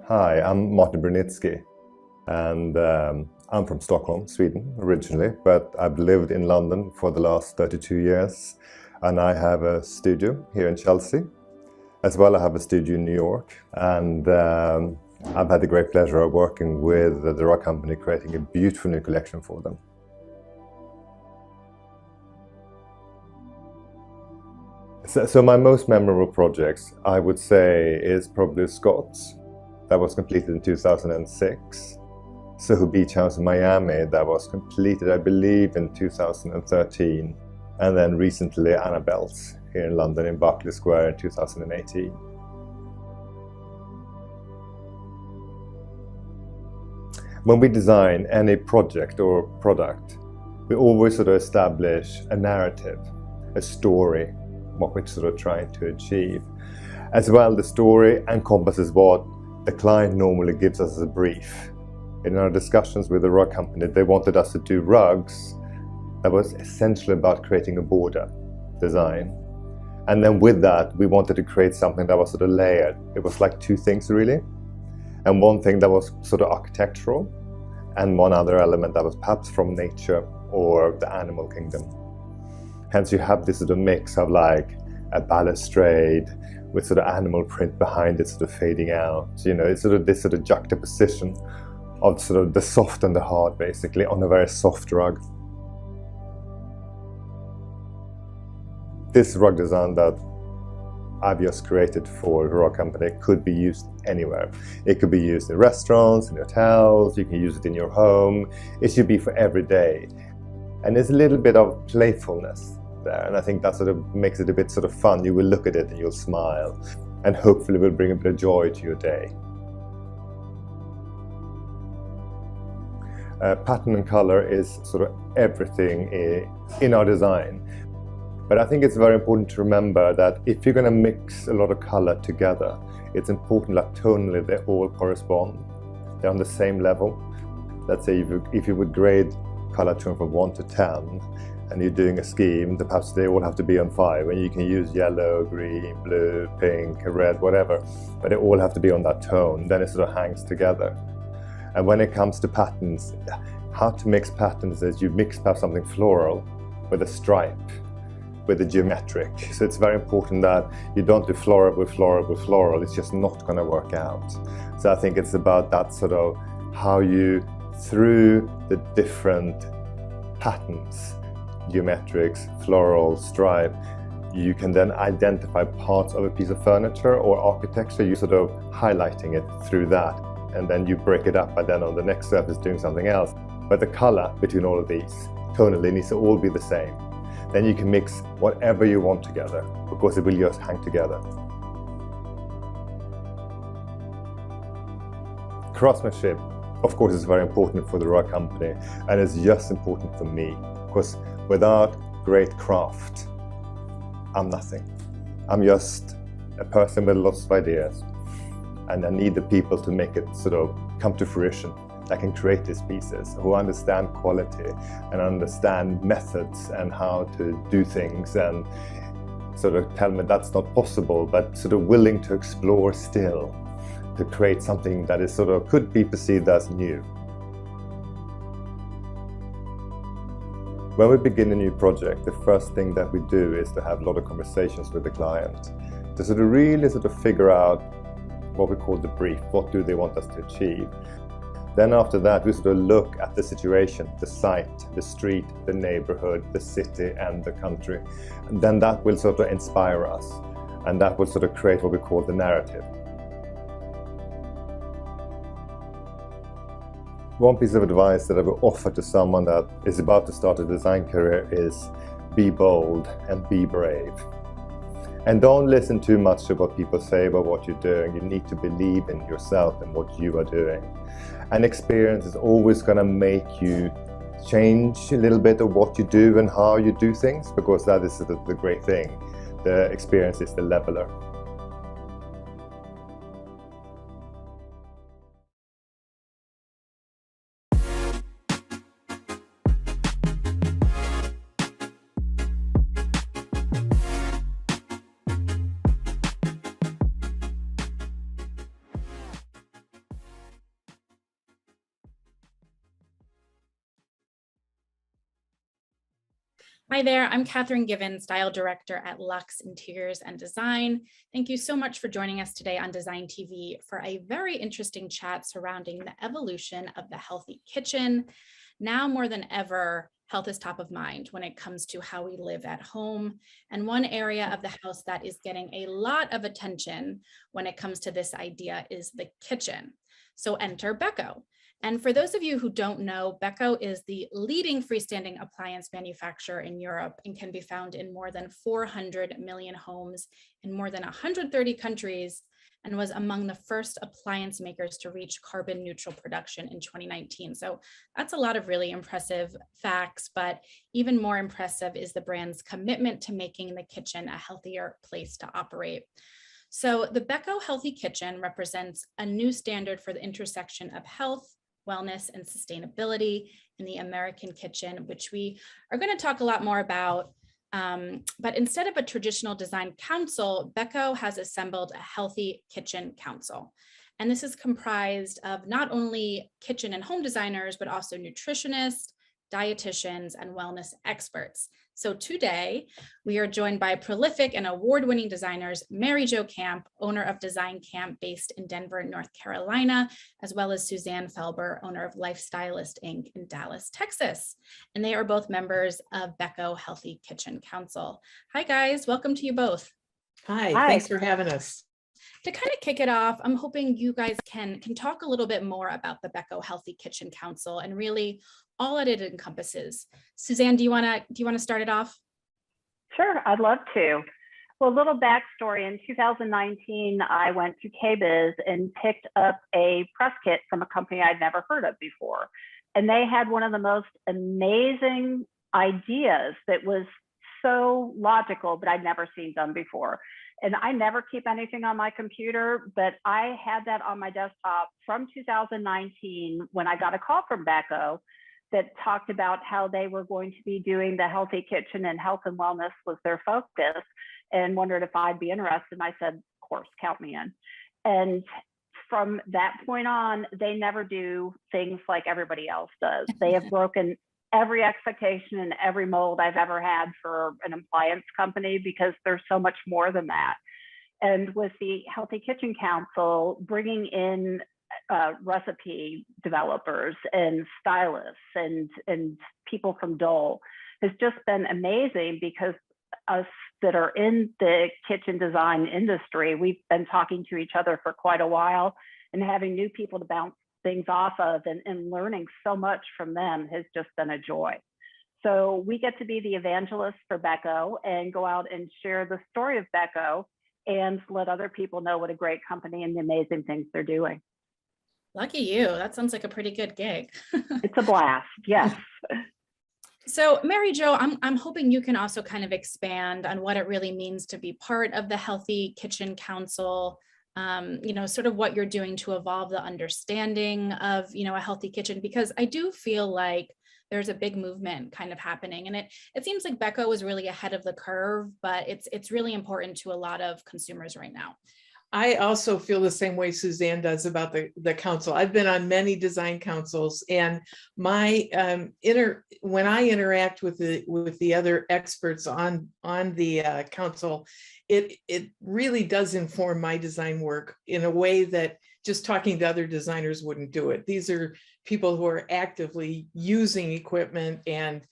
Hi, I'm Martin Brudnizki, and I'm from Stockholm, Sweden originally, but I've lived in London for the last 32 years, and I have a studio here in Chelsea. As well, I have a studio in New York, and I've had the great pleasure of working with the rug company, creating a beautiful new collection for them. So my most memorable projects, I would say, is probably Scott's. That was completed in 2006. Soho Beach House in Miami, that was completed, I believe, in 2013. And then recently Annabelle's here in London in Berkeley Square in 2018. When we design any project or product, we always sort of establish a narrative, a story, what we're sort of trying to achieve. As well, the story encompasses what the client normally gives us as a brief. In our discussions with the rug company, they wanted us to do rugs that was essentially about creating a border design. And then with that, we wanted to create something that was sort of layered. It was like two things really. And one thing that was sort of architectural, and one other element that was perhaps from nature or the animal kingdom. Hence you have this sort of mix of like a balustrade with sort of animal print behind it sort of fading out. You know, it's sort of this sort of juxtaposition of sort of the soft and the hard basically on a very soft rug. This rug design that I've just created for the rug company could be used anywhere. It could be used in restaurants, in hotels, you can use it in your home. It should be for every day. And there's a little bit of playfulness there, and I think that sort of makes it a bit sort of fun. You will look at it and you'll smile, and hopefully will bring a bit of joy to your day. Pattern and color is sort of everything in our design. But I think it's very important to remember that if you're going to mix a lot of color together, it's important that tonally they all correspond. They're on the same level. Let's say if you would grade color tone from 1 to 10, and you're doing a scheme, perhaps they all have to be on 5, and you can use yellow, green, blue, pink, red, whatever, but they all have to be on that tone. Then it sort of hangs together. And when it comes to patterns, how to mix patterns is you mix perhaps something floral with a stripe, with a geometric. So it's very important that you don't do floral with floral with floral. It's just not going to work out. So I think it's about that sort of how you, through the different patterns, geometrics, floral, stripe, you can then identify parts of a piece of furniture or architecture. You sort of highlighting it through that, and then you break it up, and then on the next surface doing something else. But the color between all of these tonally needs to all be the same. Then you can mix whatever you want together, because it will just hang together. Craftsmanship, of course, is very important for the rug company, and it's just important for me, because without great craft, I'm nothing. I'm just a person with lots of ideas, and I need the people to make it sort of come to fruition, that can create these pieces, who understand quality and understand methods and how to do things, and sort of tell me that's not possible, but sort of willing to explore still, to create something that is sort of could be perceived as new. When we begin a new project, the first thing that we do is to have a lot of conversations with the client, to sort of really sort of figure out what we call the brief. What do they want us to achieve? Then after that, we sort of look at the situation, the site, the street, the neighborhood, the city and the country. And then that will sort of inspire us, and that will sort of create what we call the narrative. One piece of advice that I would offer to someone that is about to start a design career is be bold and be brave. And don't listen too much to what people say about what you're doing. You need to believe in yourself and what you are doing. And experience is always going to make you change a little bit of what you do and how you do things, because that is the great thing. The experience is the leveler. Hi there, I'm Katherine Given, Style Director at Luxe Interiors and Design. Thank you so much for joining us today on DesignTV for a very interesting chat surrounding the evolution of the healthy kitchen. Now more than ever, health is top of mind when it comes to how we live at home. And one area of the house that is getting a lot of attention when it comes to this idea is the kitchen. So enter Beko. And for those of you who don't know, Beko is the leading freestanding appliance manufacturer in Europe and can be found in more than 400 million homes in more than 130 countries, and was among the first appliance makers to reach carbon neutral production in 2019. So that's a lot of really impressive facts, but even more impressive is the brand's commitment to making the kitchen a healthier place to operate. So the Beko Healthy Kitchen represents a new standard for the intersection of health, wellness, and sustainability in the American kitchen, which we are going to talk a lot more about. But instead of a traditional design council, Beko has assembled a healthy kitchen council. And this is comprised of not only kitchen and home designers, but also nutritionists, dietitians, and wellness experts. So today we are joined by prolific and award-winning designers, Mary Jo Camp, owner of Design Camp based in Denver, North Carolina, as well as Suzanne Felber, owner of Lifestylist Inc. in Dallas, Texas. And they are both members of Beko Healthy Kitchen Council. Hi guys, welcome to you both. Hi, thanks for having us. To kind of kick it off, I'm hoping you guys can talk a little bit more about the Beko Healthy Kitchen Council and really all that it encompasses. Suzanne, do you want to start it off? Sure, I'd love to. Well, a little backstory. In 2019, I went to KBIS and picked up a press kit from a company I'd never heard of before. And they had one of the most amazing ideas that was so logical, but I'd never seen done before. And I never keep anything on my computer, but I had that on my desktop from 2019 when I got a call from Beko that talked about how they were going to be doing the healthy kitchen and health and wellness was their focus, and wondered if I'd be interested. And I said, of course, count me in. And from that point on, they never do things like everybody else does. They have broken every expectation and every mold I've ever had for an appliance company, because there's so much more than that. And with the Healthy Kitchen Council, bringing in recipe developers and stylists and people from Dole has just been amazing, because us that are in the kitchen design industry, we've been talking to each other for quite a while, and having new people to bounce things off of and learning so much from them has just been a joy. So we get to be the evangelists for Beko and go out and share the story of Beko and let other people know what a great company and the amazing things they're doing. Lucky you. That sounds like a pretty good gig. It's a blast. Yes. So Mary Jo, I'm hoping you can also kind of expand on what it really means to be part of the Healthy Kitchen Council. Sort of what you're doing to evolve the understanding of, a healthy kitchen, because I do feel like there's a big movement kind of happening, and it seems like Beko is really ahead of the curve, but it's really important to a lot of consumers right now. I also feel the same way Suzanne does about the council. I've been on many design councils, and my when I interact with the other experts on the council, it really does inform my design work in a way that just talking to other designers wouldn't do it. These are people who are actively using equipment and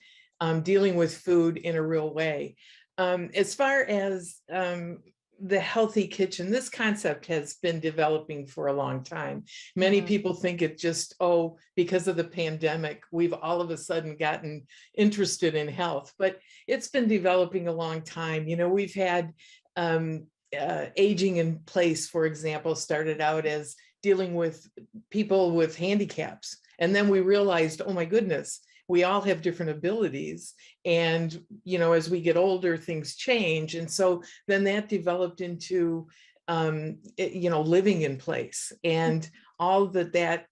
dealing with food in a real way. As far as the healthy kitchen, this concept has been developing for a long time. Many people think it just, because of the pandemic, we've all of a sudden gotten interested in health, but it's been developing a long time. We've had aging in place, for example, started out as dealing with people with handicaps. And then we realized, oh my goodness, we all have different abilities. And, as we get older, things change. And so then that developed into, living in place and all that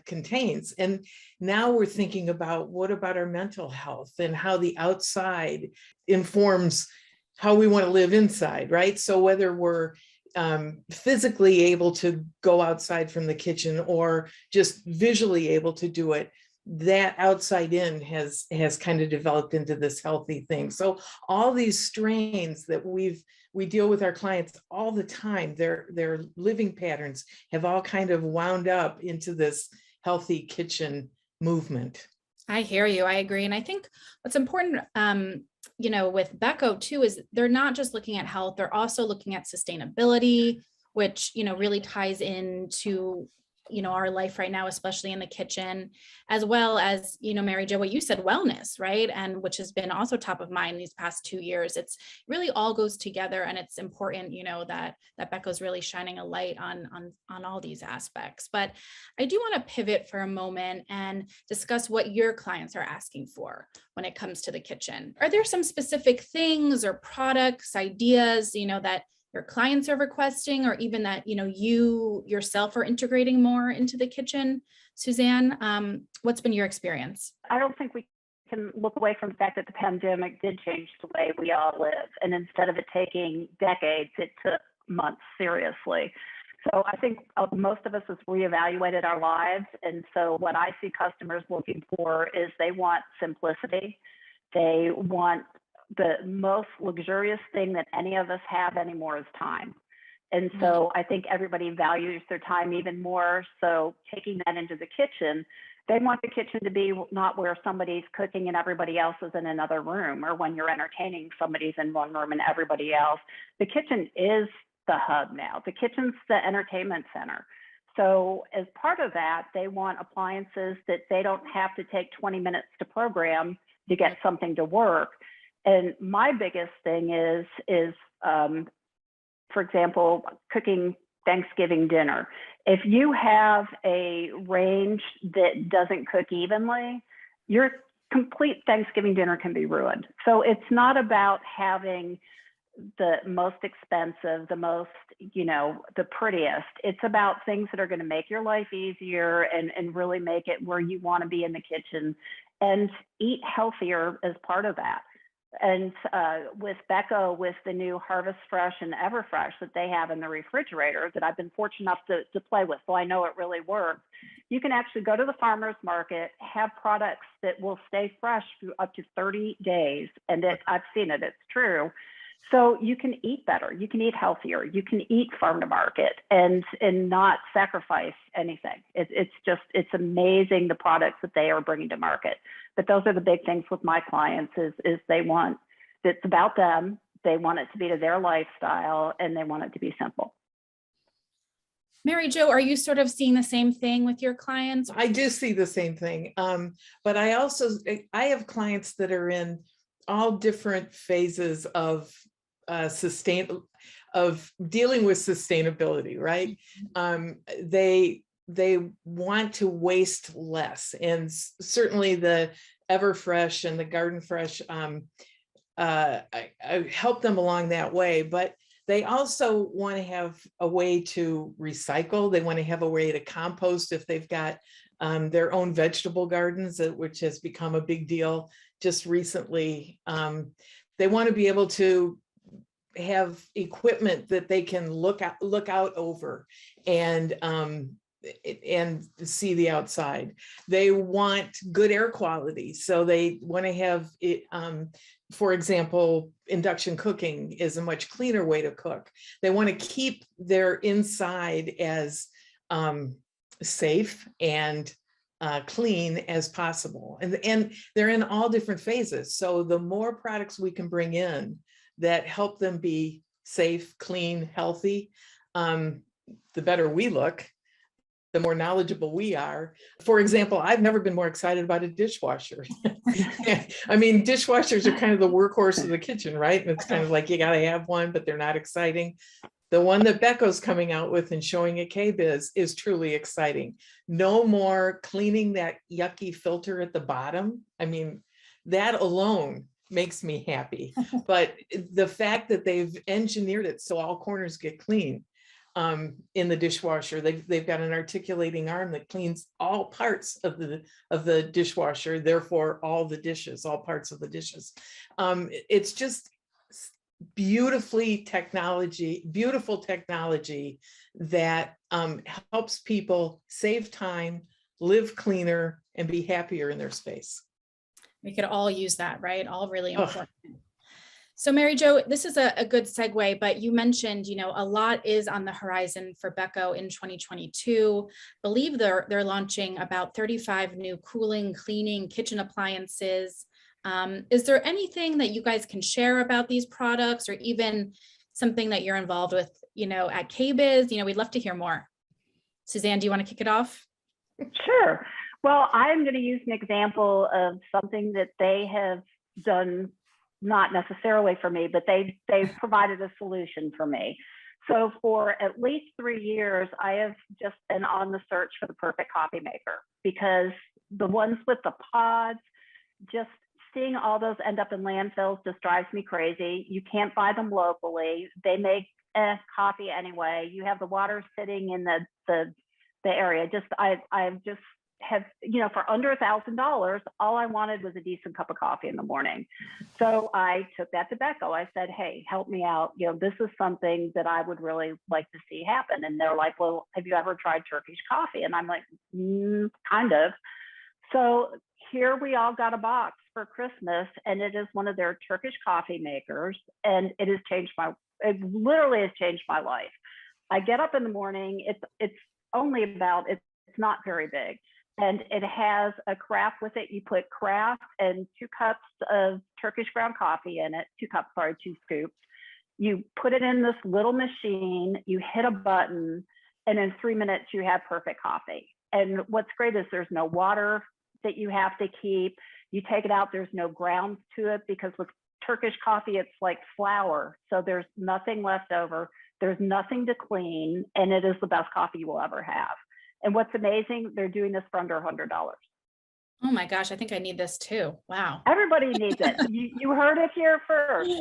contains. And now we're thinking about, what about our mental health and how the outside informs how we want to live inside, right? So whether we're physically able to go outside from the kitchen or just visually able to do it, that outside in has kind of developed into this healthy thing. So all these strains that we deal with our clients all the time, their living patterns have all kind of wound up into this healthy kitchen movement. I hear you. I agree. And I think what's important, with Beko too, is they're not just looking at health, they're also looking at sustainability, which, really ties into our life right now, especially in the kitchen, as well as, Mary Jo, what you said, wellness, right? And which has been also top of mind these past 2 years. It's really all goes together, and it's important, that Beko's really shining a light on all these aspects. But I do want to pivot for a moment and discuss what your clients are asking for when it comes to the kitchen. Are there some specific things or products, ideas, that your clients are requesting, or even that, you yourself are integrating more into the kitchen? Suzanne, what's been your experience? I don't think we can look away from the fact that the pandemic did change the way we all live. And instead of it taking decades, it took months, seriously. So I think most of us has reevaluated our lives. And so what I see customers looking for is they want simplicity. They want the most luxurious thing that any of us have anymore is time. And so I think everybody values their time even more. So taking that into the kitchen, they want the kitchen to be not where somebody's cooking and everybody else is in another room, or when you're entertaining, somebody's in one room and everybody else. The kitchen is the hub now. The kitchen's the entertainment center. So as part of that, they want appliances that they don't have to take 20 minutes to program to get something to work. And my biggest thing is, for example, cooking Thanksgiving dinner. If you have a range that doesn't cook evenly, your complete Thanksgiving dinner can be ruined. So it's not about having the most expensive, the most, the prettiest. It's about things that are going to make your life easier and really make it where you want to be in the kitchen, and eat healthier as part of that. And with Beko, with the new Harvest Fresh and Everfresh that they have in the refrigerator that I've been fortunate enough to play with, so I know it really works, you can actually go to the farmer's market, have products that will stay fresh for up to 30 days. And I've seen it, it's true. So you can eat better, you can eat healthier, you can eat farm to market and not sacrifice anything. It's amazing the products that they are bringing to market. But those are the big things with my clients is they want, it's about them, they want it to be to their lifestyle, and they want it to be simple. Mary Jo, are you sort of seeing the same thing with your clients? I do see the same thing. But I have clients that are in all different phases of dealing with sustainability, right? They want to waste less, and certainly the Everfresh and the Garden Fresh I help them along that way. But they also want to have a way to recycle. They want to have a way to compost if they've got their own vegetable gardens, which has become a big deal just recently. They want to be able to have equipment that they can look out over and see the outside. They want good air quality, so they want to have it. For example, induction cooking is a much cleaner way to cook. They want to keep their inside as safe and clean as possible, and they're in all different phases. So the more products we can bring in that help them be safe, clean, healthy, the better we look, the more knowledgeable we are. For example, I've never been more excited about a dishwasher. I mean, dishwashers are kind of the workhorse of the kitchen, right? And it's kind of like you got to have one, but they're not exciting. The one that Beko's coming out with and showing at KBIS is truly exciting. No more cleaning that yucky filter at the bottom. I mean, that alone makes me happy. But the fact that they've engineered it so all corners get clean in the dishwasher, they've got an articulating arm that cleans all parts of the dishwasher, therefore all the dishes, all parts of the dishes. It's just beautiful technology that helps people save time, live cleaner, and be happier in their space. We could all use that, right? All really Oh. important. So Mary Jo, this is a good segue, but you mentioned, a lot is on the horizon for Beko in 2022. Believe they're launching about 35 new cooling, cleaning, kitchen appliances. Is there anything that you guys can share about these products, or even something that you're involved with, at KBIS? We'd love to hear more. Suzanne, do you want to kick it off? Sure. Well, I'm going to use an example of something that they have done, not necessarily for me, but they've provided a solution for me. So for at least 3 years, I have just been on the search for the perfect coffee maker, because the ones with the pods, just seeing all those end up in landfills just drives me crazy. You can't buy them locally. They make coffee anyway. You have the water sitting in the area. I've just have, for under $1,000, all I wanted was a decent cup of coffee in the morning. So I took that to Beko. I said, hey, help me out. This is something that I would really like to see happen. And they're like, well, have you ever tried Turkish coffee? And I'm like, kind of. So here we all got a box for Christmas, and it is one of their Turkish coffee makers. And it literally has changed my life. I get up in the morning, it's not very big. And it has a carafe with it. You put carafe and 2 cups of Turkish ground coffee in it, 2 scoops. You put it in this little machine, you hit a button, and in 3 minutes you have perfect coffee. And what's great is there's no water that you have to keep. You take it out, there's no grounds to it, because with Turkish coffee, it's like flour. So there's nothing left over. There's nothing to clean, and it is the best coffee you will ever have. And what's amazing, they're doing this for under $100. Oh my gosh, I think I need this too. Wow. Everybody needs it. You heard it here first,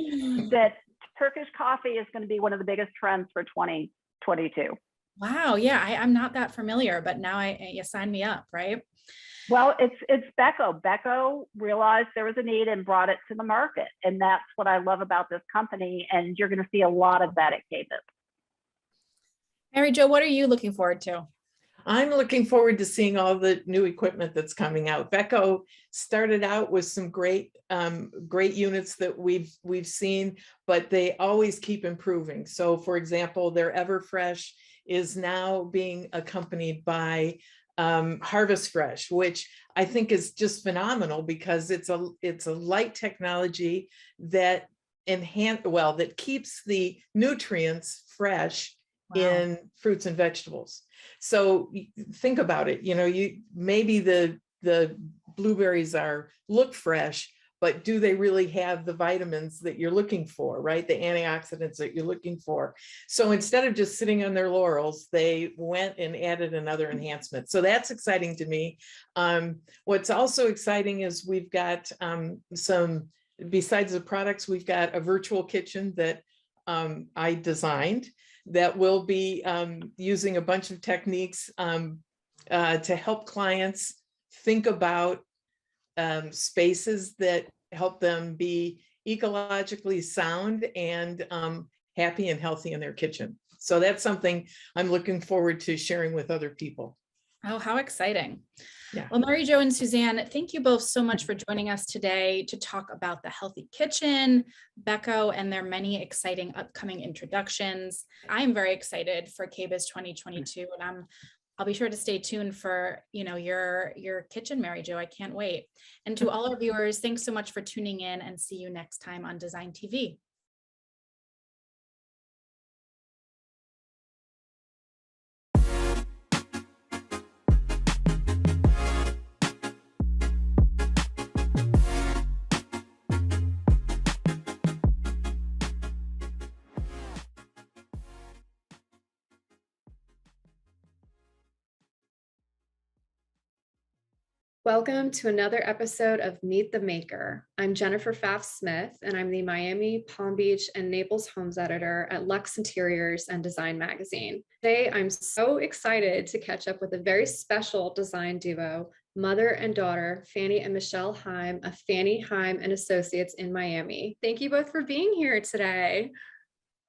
that Turkish coffee is going to be one of the biggest trends for 2022. Wow. Yeah, I'm not that familiar, but now you sign me up, right? Well, it's Beko. Beko realized there was a need and brought it to the market. And that's what I love about this company. And you're going to see a lot of that at KBIS. Mary Jo, what are you looking forward to? I'm looking forward to seeing all the new equipment that's coming out. Beko started out with some great units that we've seen, but they always keep improving. So for example, their Everfresh is now being accompanied by Harvest Fresh, which I think is just phenomenal, because it's a light technology that that keeps the nutrients fresh. Wow. In fruits and vegetables. So think about it, maybe the blueberries look fresh, but do they really have the vitamins that you're looking for, right? The antioxidants that you're looking for. So instead of just sitting on their laurels, they went and added another enhancement. So that's exciting to me. What's also exciting is we've got besides the products, we've got a virtual kitchen that I designed, that will be using a bunch of techniques to help clients think about spaces that help them be ecologically sound and happy and healthy in their kitchen. So that's something I'm looking forward to sharing with other people. Oh, how exciting. Yeah. Well, Mary Jo and Suzanne, thank you both so much for joining us today to talk about the Healthy Kitchen, Beko, and their many exciting upcoming introductions. I am very excited for KBIS 2022, and I'll be sure to stay tuned for your kitchen, Mary Jo. I can't wait. And to all our viewers, thanks so much for tuning in, and see you next time on DesignTV. Welcome to another episode of Meet the Maker. I'm Jennifer Pfaff-Smith, and I'm the Miami, Palm Beach, and Naples homes editor at Luxe Interiors and Design magazine. Today, I'm so excited to catch up with a very special design duo, mother and daughter, Fanny and Michelle Haim of Fanny, Haim and Associates in Miami. Thank you both for being here today.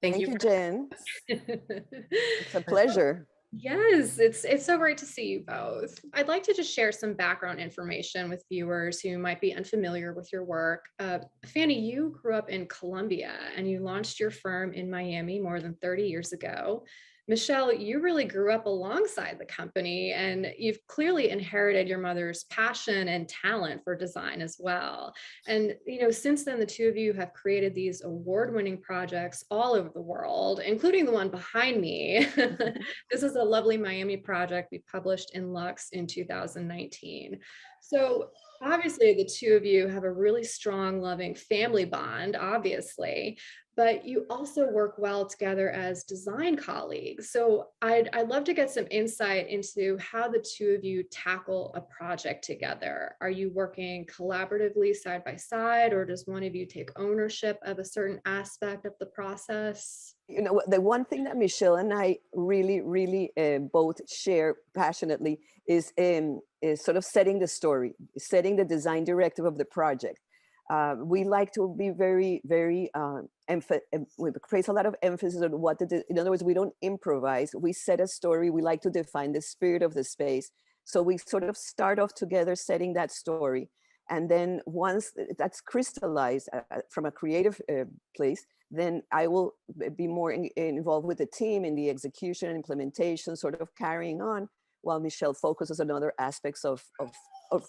Thank you, Jen. It's a pleasure. Yes, it's so great to see you both. I'd like to just share some background information with viewers who might be unfamiliar with your work. Fanny, you grew up in Colombia and you launched your firm in Miami more than 30 years ago. Michelle, you really grew up alongside the company and you've clearly inherited your mother's passion and talent for design as well. And, since then, the two of you have created these award-winning projects all over the world, including the one behind me. This is a lovely Miami project we published in Luxe in 2019. So obviously the two of you have a really strong, loving family bond, obviously, but you also work well together as design colleagues. So I'd love to get some insight into how the two of you tackle a project together. Are you working collaboratively side by side, or does one of you take ownership of a certain aspect of the process? The one thing that Michelle and I really both share passionately is sort of setting the story, setting the design directive of the project. We like to be very we place a lot of emphasis on in other words, we don't improvise, we set a story, we like to define the spirit of the space. So we sort of start off together setting that story. And then once that's crystallized from a creative place, then I will be more involved with the team in the execution and implementation, sort of carrying on, while Michelle focuses on other aspects of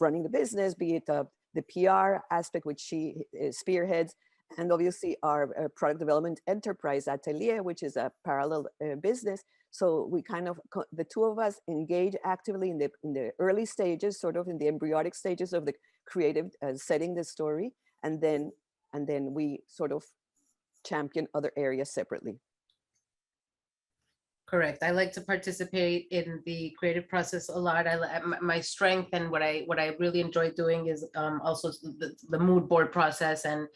running the business, be it the PR aspect, which she spearheads, and obviously our product development enterprise atelier, which is a parallel business. So we kind of, the two of us engage actively in the early stages, sort of in the embryonic stages of the creative setting the story, and then we sort of champion other areas separately. Correct. I like to participate in the creative process a lot. My strength and what I really enjoy doing is also the mood board process and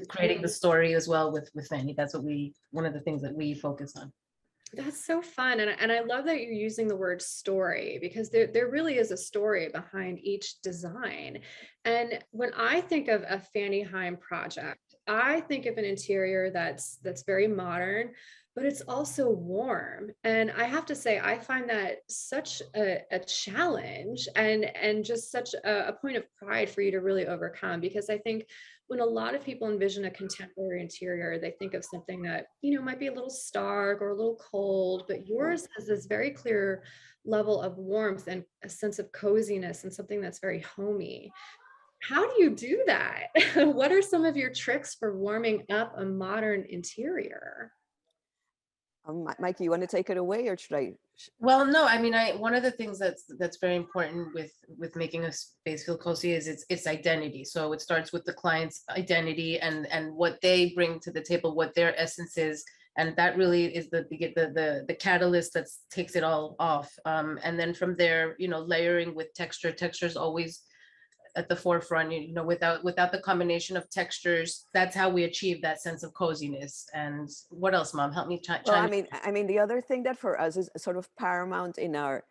creating the story as well with Fanny. That's one of the things that we focus on. That's so fun. And I love that you're using the word story, because there really is a story behind each design. And when I think of a Fanny Haim project, I think of an interior that's very modern, but it's also warm. And I have to say, I find that such a challenge and just such a point of pride for you to really overcome, because I think when a lot of people envision a contemporary interior, they think of something that, might be a little stark or a little cold, but yours has this very clear level of warmth and a sense of coziness and something that's very homey. How do you do that? What are some of your tricks for warming up a modern interior? Mikey, you want to take it away, or should I? Well, no, I mean, one of the things that's very important with making a space feel cozy is its identity. So it starts with the client's identity and what they bring to the table, what their essence is, and that really is the catalyst that takes it all off. And then from there, layering with texture. Texture is always at the forefront. Without the combination of textures, that's how we achieve that sense of coziness. And what else, Mom? Help me chime. Well, I mean, the other thing that for us is sort of paramount in our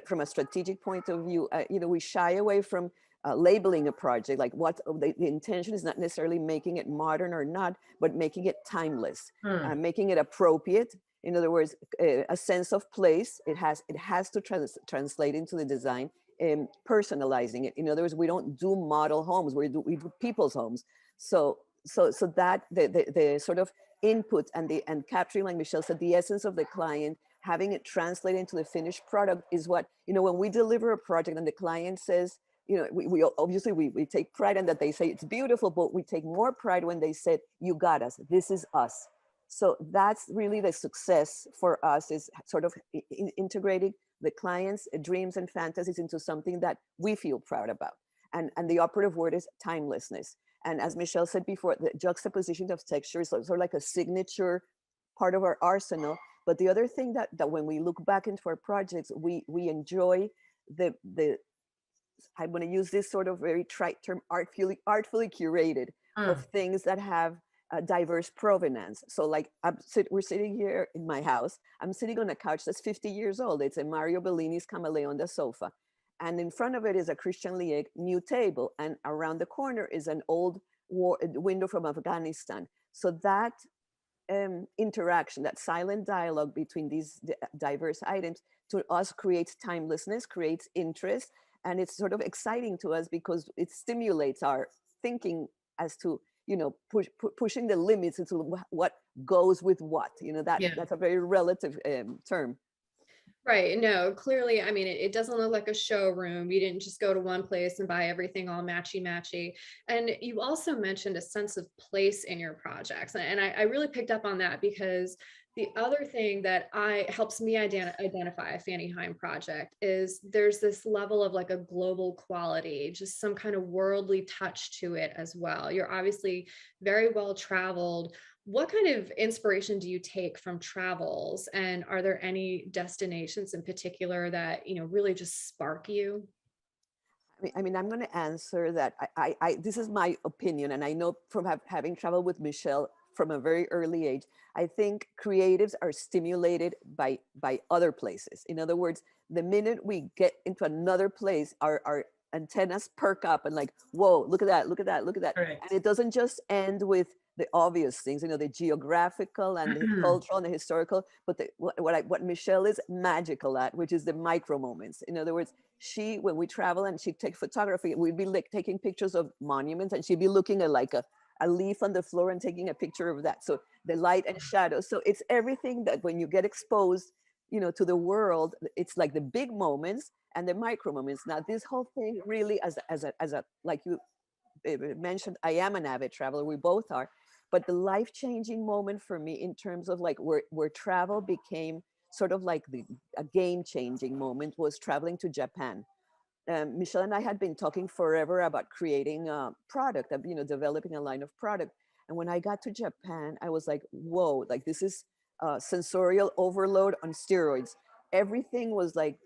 from a strategic point of view. We shy away from labeling a project, like what the intention is not necessarily making it modern or not, but making it timeless, making it appropriate. In other words, a sense of place. It has to translate into the design. Personalizing it. In other words, we don't do model homes, we do people's homes. So that the sort of input and capturing, like Michelle said, the essence of the client, having it translate into the finished product is what, when we deliver a project and the client says, we obviously we take pride in that they say it's beautiful, but we take more pride when they said, you got us, this is us. So that's really the success for us, is sort of integrating the client's dreams and fantasies into something that we feel proud about. And the operative word is timelessness. And as Michelle said before, the juxtaposition of texture is sort of like a signature part of our arsenal. But the other thing that when we look back into our projects, we enjoy the I want to use this sort of very trite term, artfully curated of things that have a diverse provenance. So like we're sitting here in my house. I'm sitting on a couch that's 50 years old. It's a Mario Bellini's Camaleon sofa. And in front of it is a Christian Lieg new table. And around the corner is an old window from Afghanistan. So that interaction, that silent dialogue between these diverse items, to us creates timelessness, creates interest, and it's sort of exciting to us because it stimulates our thinking as to, you know, pushing the limits into what goes with what, you know, Yeah. that's a very relative term. Right. No, clearly, I mean, it doesn't look like a showroom. You didn't just go to one place and buy everything all matchy. And you also mentioned a sense of place in your projects. And I really picked up on that, because the other thing that helps me identify a Fanny Haim project is there's this level of like a global quality, just some kind of worldly touch to it as well. You're obviously very well traveled. What kind of inspiration do you take from travels? And are there any destinations in particular that, you know, really just spark you? I mean, I'm going to answer that. This is my opinion, and I know from having traveled with Michelle from a very early age, I think creatives are stimulated by other places. In other words, the minute we get into another place, our antennas perk up and like, whoa, look at that, look at that, look at that. Correct. And it doesn't just end with the obvious things, you know, the geographical and the cultural and the historical, but what Michelle is magical at, which is the micro moments. In other words, when we travel and she take photography, we'd be like taking pictures of monuments, and she'd be looking at like a leaf on the floor and taking a picture of that. So the light and shadow. So it's everything that when you get exposed, you know, to the world, it's like the big moments and the micro moments. Now, this whole thing really, as a like you mentioned, I am an avid traveler. We both are. But the life-changing moment for me in terms of like where travel became sort of like a game-changing moment was traveling to Japan. Michelle and I had been talking forever about creating a product, you know, developing a line of product. And when I got to Japan, I was like, whoa, like this is sensorial overload on steroids. Everything was like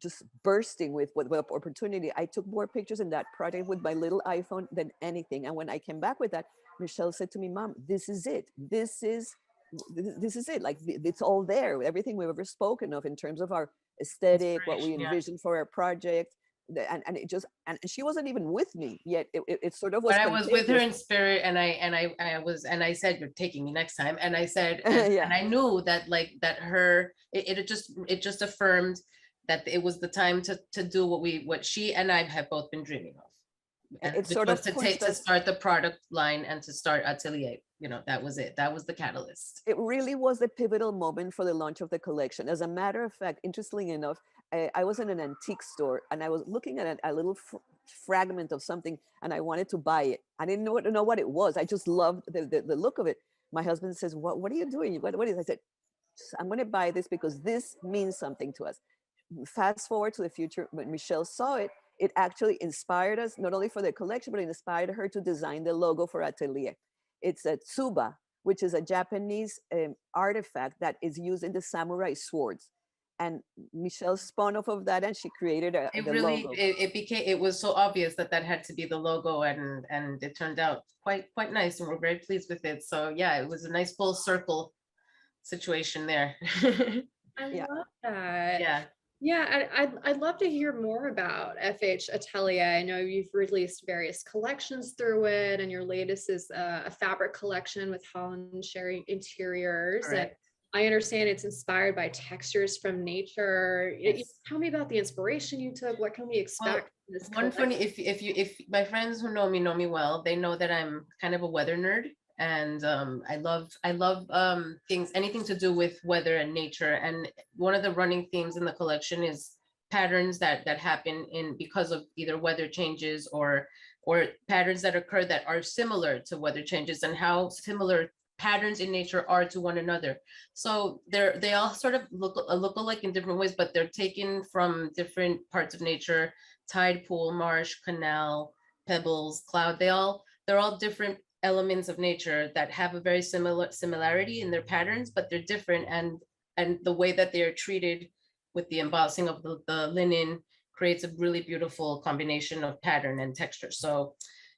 just bursting with opportunity. I took more pictures in that project with my little iPhone than anything. And when I came back with that, Michelle said to me, Mom, this is it. This is it. Like it's all there. Everything we've ever spoken of in terms of our aesthetic, what we envisioned for our project. And it just, and she wasn't even with me yet. It sort of was. But I was with her in spirit, and I said, you're taking me next time. And I said, and, Yeah. and I knew that it just affirmed that it was the time to do what she and I have both been dreaming of. And it sort of to start the product line and to start Atelier. You know, that was it. That was the catalyst. It really was a pivotal moment for the launch of the collection. As a matter of fact, interestingly enough, I was in an antique store and I was looking at a little fragment of something and I wanted to buy it. I didn't know what it was. I just loved the look of it. My husband says, what are you doing? What is it? I said, I'm going to buy this because this means something to us. Fast forward to the future, when Michelle saw it, it actually inspired us, not only for the collection, but it inspired her to design the logo for Atelier. It's a tsuba, which is a Japanese artifact that is used in the samurai swords. And Michelle spun off of that and she created the logo. It was so obvious that had to be the logo, and it turned out quite nice, and we're very pleased with it. So yeah, it was a nice full circle situation there. I Yeah. love that. Yeah. Yeah, I'd love to hear more about FH Atelier. I know you've released various collections through it, and your latest is a fabric collection with Holland Sherry Interiors. And I understand it's inspired by textures from nature. Yes. Tell me about the inspiration you took. What can we expect? Well, one funny, if my friends who know me well, they know that I'm kind of a weather nerd. And I love anything to do with weather and nature. And one of the running themes in the collection is patterns that happen because of either weather changes or patterns that occur that are similar to weather changes, and how similar patterns in nature are to one another. So they all sort of look alike in different ways, but they're taken from different parts of nature: tide, pool, marsh, canal, pebbles, cloud. They're all different elements of nature that have a very similarity in their patterns, but they're different, and the way that they are treated with the embossing of the linen creates a really beautiful combination of pattern and texture. So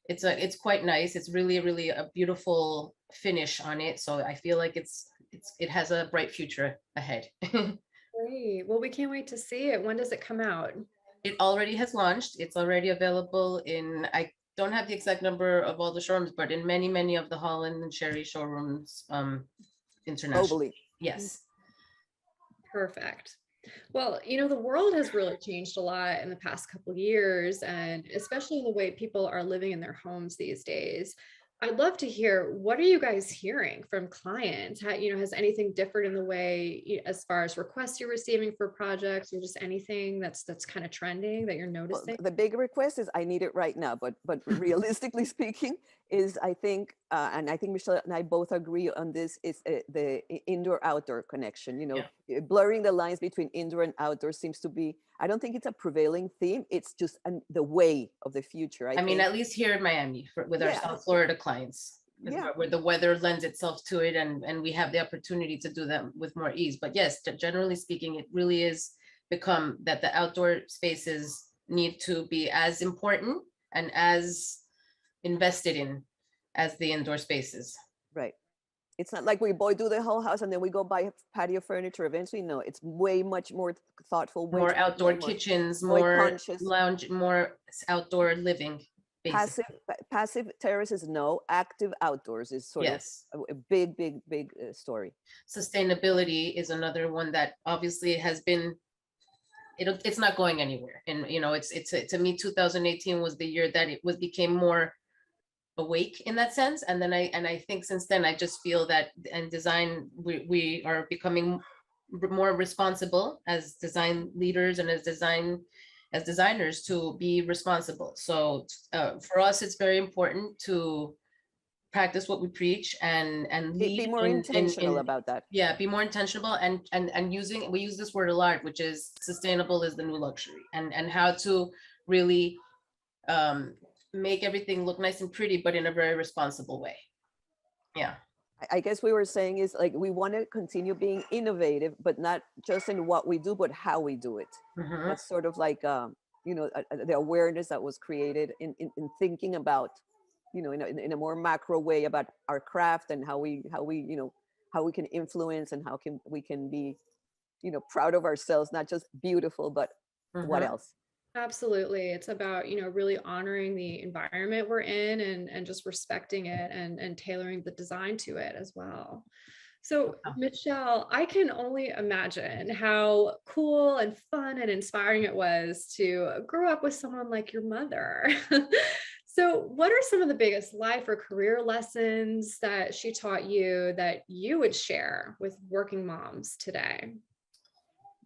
it's quite nice. It's really a beautiful finish on it. So I feel like it has a bright future ahead. Great. Well, we can't wait to see it. When does it come out? It already has launched. It's already available I don't have the exact number of all the showrooms, but in many of the Holland and Sherry showrooms internationally. Globally. Yes. Perfect. Well, the world has really changed a lot in the past couple of years, and especially in the way people are living in their homes these days. I'd love to hear, what are you guys hearing from clients? Has anything differed in the way, as far as requests you're receiving for projects, or just anything that's kind of trending that you're Well, noticing? the big request is I need it right now, but realistically speaking, is I think, and I think Michelle and I both agree on this, is the indoor-outdoor connection. Blurring the lines between indoor and outdoor seems to be, I don't think it's a prevailing theme. It's just the way of the future. I mean, think. at least here in Miami, with our Yeah. South Florida clients, Yeah. where the weather lends itself to it, and we have the opportunity to do that with more ease. But yes, generally speaking, it really is become that the outdoor spaces need to be as important and as invested in as the indoor spaces. Right. It's not like we do the whole house and then we go buy patio furniture eventually. No, it's way much more thoughtful, way More outdoor more kitchens, more more conscious. lounge, more outdoor living. Basically. Passive terraces, no. Active outdoors is sort Yes. of a big story. Sustainability is another one that obviously has been, it's not going anywhere. And it's to me, 2018 was the year that it became more awake in that sense. And then I think since then, I just feel that in design, we are becoming more responsible as design leaders and as designers to be responsible. So for us, it's very important to practice what we preach and lead. Be more intentional about that. Yeah, be more intentional and we use this word a lot, which is sustainable is the new luxury, and how to really make everything look nice and pretty, but in a very responsible way. Yeah. I guess we were saying is like we want to continue being innovative, but not just in what we do, but how we do it. Mhm. That's sort of like the awareness that was created in thinking about, in a more macro way about our craft and how we can influence and how we can be, proud of ourselves, not just beautiful, but what Mhm. else? Absolutely. It's about, really honoring the environment we're in and just respecting it and tailoring the design to it as well. So, Michelle, I can only imagine how cool and fun and inspiring it was to grow up with someone like your mother. So, what are some of the biggest life or career lessons that she taught you that you would share with working moms today?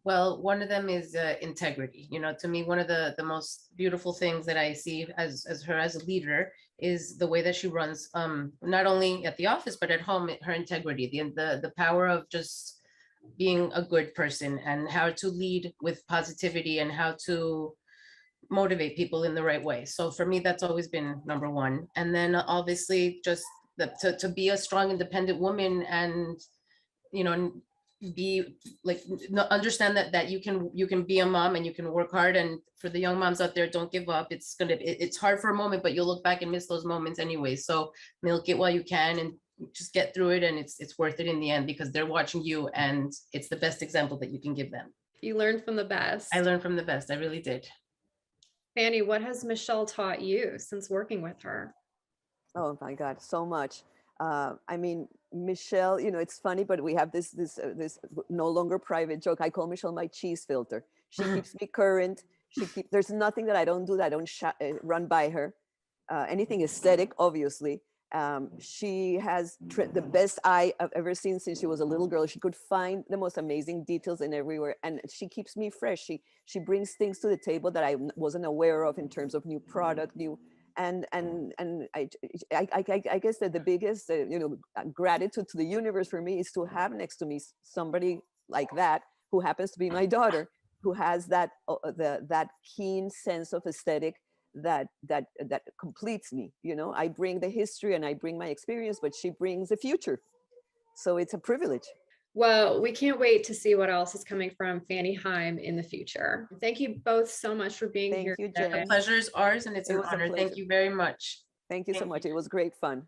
Well, one of them is integrity. To me, one of the most beautiful things that I see as her as a leader is the way that she runs, not only at the office, but at home, her integrity, the power of just being a good person and how to lead with positivity and how to motivate people in the right way. So for me, that's always been number one. And then obviously just to be a strong, independent woman and, be like, understand that you can be a mom and you can work hard. And for the young moms out there, don't give up. It's hard for a moment, but you'll look back and miss those moments anyway. So milk it while you can and just get through it. And it's worth it in the end because they're watching you and it's the best example that you can give them. You learned from the best. I learned from the best. I really did. Fanny, what has Michelle taught you since working with her? Oh my God, so much. I mean, Michelle, it's funny, but we have this no longer private joke. I call Michelle my cheese filter. She keeps me current. There's nothing that I don't do that I don't run by her. Anything aesthetic, obviously. She has the best eye I've ever seen since she was a little girl. She could find the most amazing details in everywhere, and she keeps me fresh. She brings things to the table that I wasn't aware of in terms of new product, and I guess that the biggest gratitude to the universe for me is to have next to me somebody like that, who happens to be my daughter, who has that that keen sense of aesthetic that completes me. I bring the history and I bring my experience, but she brings the future, so it's a privilege. Well, we can't wait to see what else is coming from Fanny Haim in the future. Thank you both so much for being here. Thank you, today. Jen. The pleasure is ours and it's an honor. Thank you very much. Thank you so much. It was great fun.